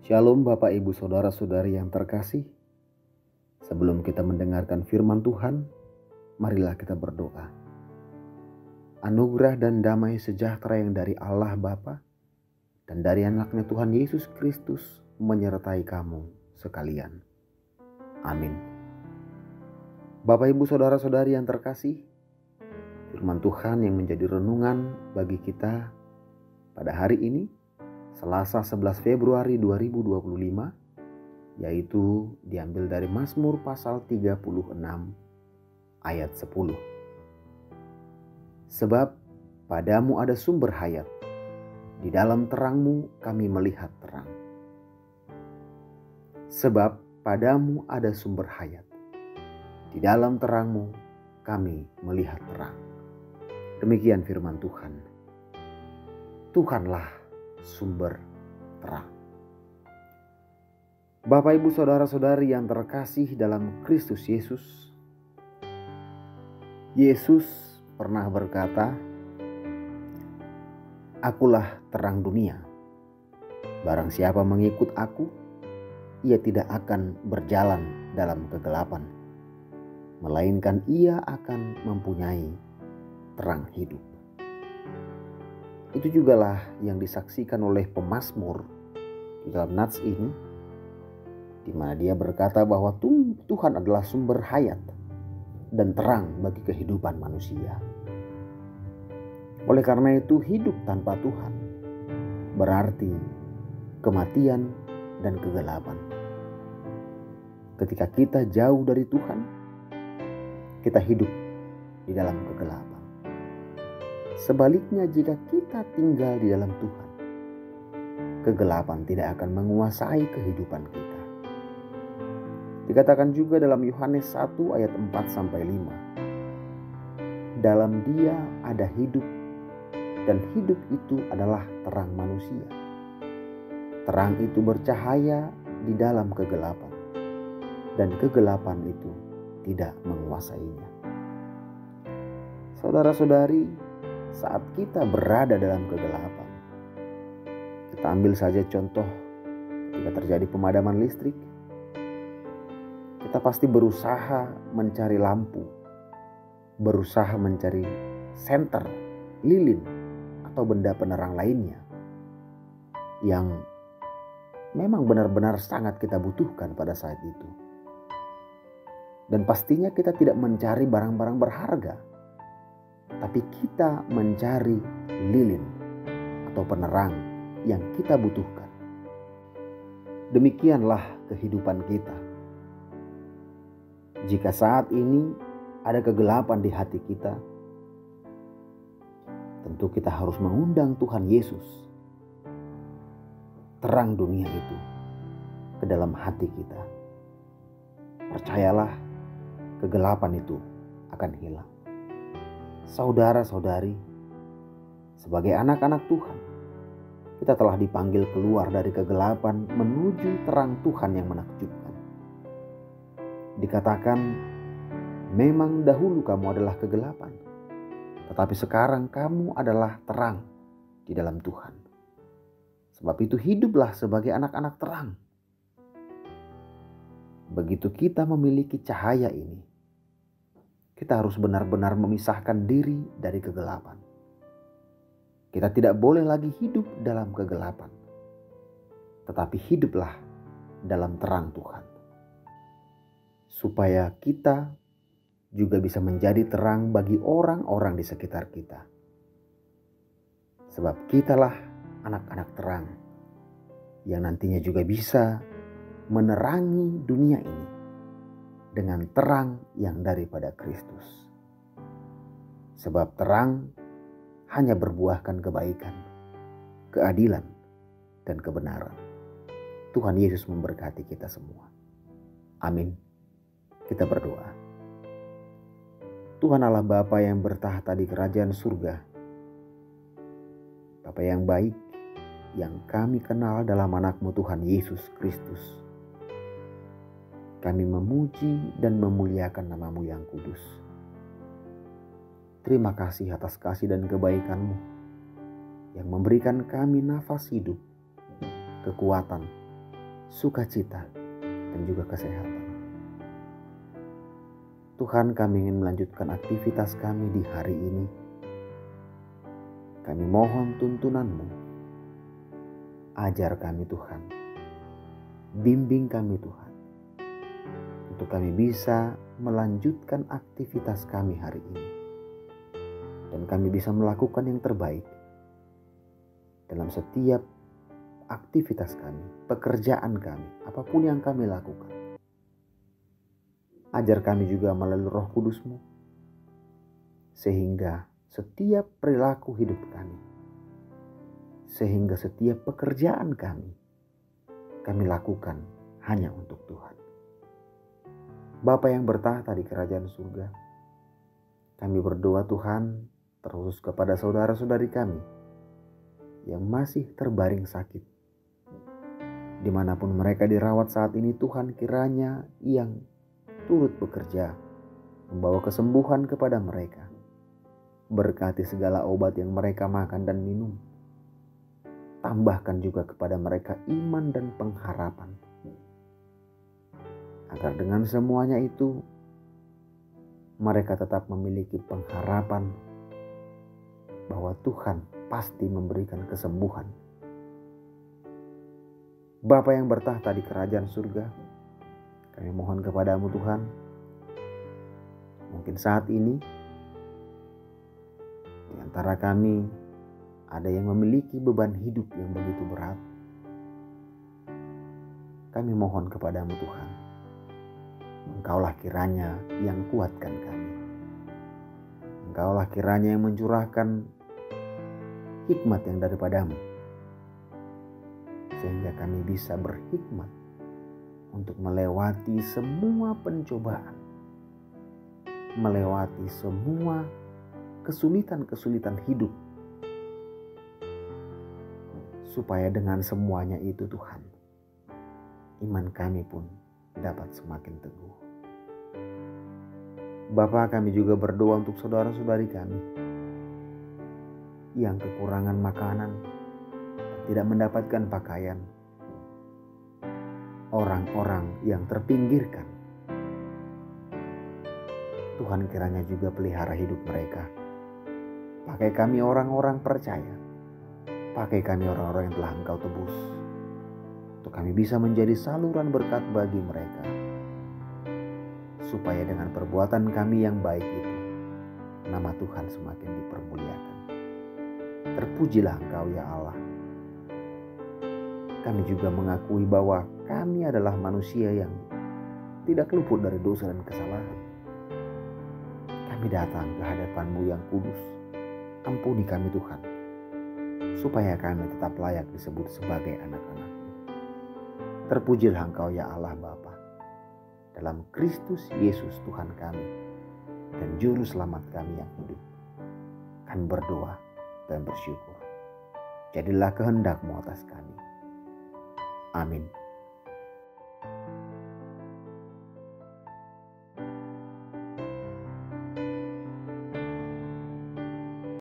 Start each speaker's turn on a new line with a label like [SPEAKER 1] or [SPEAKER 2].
[SPEAKER 1] Shalom Bapak Ibu Saudara-saudari yang terkasih. Sebelum kita mendengarkan firman Tuhan, marilah kita berdoa. Anugerah dan damai sejahtera yang dari Allah Bapa dan dari anaknya Tuhan Yesus Kristus menyertai kamu sekalian. Amin. Bapak Ibu Saudara-saudari yang terkasih, firman Tuhan yang menjadi renungan bagi kita pada hari ini, Selasa 11 Februari 2025, yaitu diambil dari Mazmur pasal 36 ayat 10. Sebab padamu ada sumber hayat, di dalam terangmu kami melihat terang. Sebab padamu ada sumber hayat, di dalam terangmu kami melihat terang. Demikian firman Tuhan. Tuhanlah sumber terang. Bapak Ibu Saudara-saudari yang terkasih dalam Kristus Yesus, Yesus pernah berkata, "Akulah terang dunia. Barang siapa mengikut aku, ia tidak akan berjalan dalam kegelapan, melainkan ia akan mempunyai terang hidup." Itu jugalah yang disaksikan oleh pemazmur di dalam nats ini, di mana dia berkata bahwa Tuhan adalah sumber hayat dan terang bagi kehidupan manusia. Oleh karena itu, hidup tanpa Tuhan berarti kematian dan kegelapan. Ketika kita jauh dari Tuhan, kita hidup di dalam kegelapan. Sebaliknya, jika kita tinggal di dalam Tuhan, kegelapan tidak akan menguasai kehidupan kita. Dikatakan juga dalam Yohanes 1 ayat 4-5. Dalam Dia ada hidup, dan hidup itu adalah terang manusia. Terang itu bercahaya di dalam kegelapan, dan kegelapan itu tidak menguasainya. Saudara-saudari, saat kita berada dalam kegelapan, kita ambil saja contoh ketika terjadi pemadaman listrik, kita pasti berusaha mencari lampu, berusaha mencari senter, lilin, atau benda penerang lainnya yang memang benar-benar sangat kita butuhkan pada saat itu. Dan pastinya kita tidak mencari barang-barang berharga, tapi kita mencari lilin atau penerang yang kita butuhkan. Demikianlah kehidupan kita. Jika saat ini ada kegelapan di hati kita, tentu kita harus mengundang Tuhan Yesus, terang dunia itu, ke dalam hati kita. Percayalah, kegelapan itu akan hilang. Saudara-saudari, sebagai anak-anak Tuhan, kita telah dipanggil keluar dari kegelapan menuju terang Tuhan yang menakjubkan. Dikatakan, memang dahulu kamu adalah kegelapan, tetapi sekarang kamu adalah terang di dalam Tuhan. Sebab itu hiduplah sebagai anak-anak terang. Begitu kita memiliki cahaya ini, kita harus benar-benar memisahkan diri dari kegelapan. Kita tidak boleh lagi hidup dalam kegelapan, tetapi hiduplah dalam terang Tuhan. Supaya kita juga bisa menjadi terang bagi orang-orang di sekitar kita. Sebab kitalah anak-anak terang yang nantinya juga bisa menerangi dunia ini dengan terang yang daripada Kristus. Sebab terang hanya berbuahkan kebaikan, keadilan, dan kebenaran. Tuhan Yesus memberkati kita semua. Amin. Kita berdoa. Tuhan Allah Bapa yang bertahta di kerajaan surga, Bapa yang baik, yang kami kenal dalam anak-Mu Tuhan Yesus Kristus, kami memuji dan memuliakan nama-Mu yang kudus. Terima kasih atas kasih dan kebaikan-Mu yang memberikan kami nafas hidup, kekuatan, sukacita, dan juga kesehatan. Tuhan, kami ingin melanjutkan aktivitas kami di hari ini. Kami mohon tuntunan-Mu. Ajar kami Tuhan. Bimbing kami Tuhan. Untuk kami bisa melanjutkan aktivitas kami hari ini. Dan kami bisa melakukan yang terbaik dalam setiap aktivitas kami, pekerjaan kami, apapun yang kami lakukan. Ajar kami juga melalui Roh Kudus-Mu, sehingga setiap perilaku hidup kami, sehingga setiap pekerjaan kami lakukan hanya untuk Tuhan. Bapa yang bertahta di kerajaan surga, kami berdoa Tuhan terkhusus kepada saudara-saudari kami yang masih terbaring sakit. Dimanapun mereka dirawat saat ini, Tuhan kiranya yang turut bekerja membawa kesembuhan kepada mereka. Berkati segala obat yang mereka makan dan minum. Tambahkan juga kepada mereka iman dan pengharapan. Agar dengan semuanya itu mereka tetap memiliki pengharapan bahwa Tuhan pasti memberikan kesembuhan. Bapa yang bertahta di kerajaan surga, kami mohon kepadamu Tuhan, mungkin saat ini di antara kami ada yang memiliki beban hidup yang begitu berat. Kami mohon kepadamu Tuhan, Engkaulah kiranya yang kuatkan kami. Engkaulah kiranya yang mencurahkan hikmat yang daripadamu, sehingga kami bisa berhikmat untuk melewati semua pencobaan, melewati semua kesulitan-kesulitan hidup, supaya dengan semuanya itu Tuhan, iman kami pun dapat semakin teguh. Bapa, kami juga berdoa untuk saudara-saudari kami yang kekurangan makanan, tidak mendapatkan pakaian, orang-orang yang terpinggirkan. Tuhan kiranya juga pelihara hidup mereka. Pakai kami orang-orang percaya. Pakai kami orang-orang yang telah Engkau tebus. Untuk kami bisa menjadi saluran berkat bagi mereka. Supaya dengan perbuatan kami yang baik itu, nama Tuhan semakin dipermuliakan. Terpujilah Engkau ya Allah. Kami juga mengakui bahwa kami adalah manusia yang tidak luput dari dosa dan kesalahan. Kami datang ke hadapan-Mu yang kudus. Ampuni kami Tuhan, supaya kami tetap layak disebut sebagai anak-anak-Mu. Terpujilah Engkau ya Allah Bapa, dalam Kristus Yesus Tuhan kami dan Juru Selamat kami yang hidup. Kami berdoa dan bersyukur. Jadilah kehendak-Mu atas kami. Amin.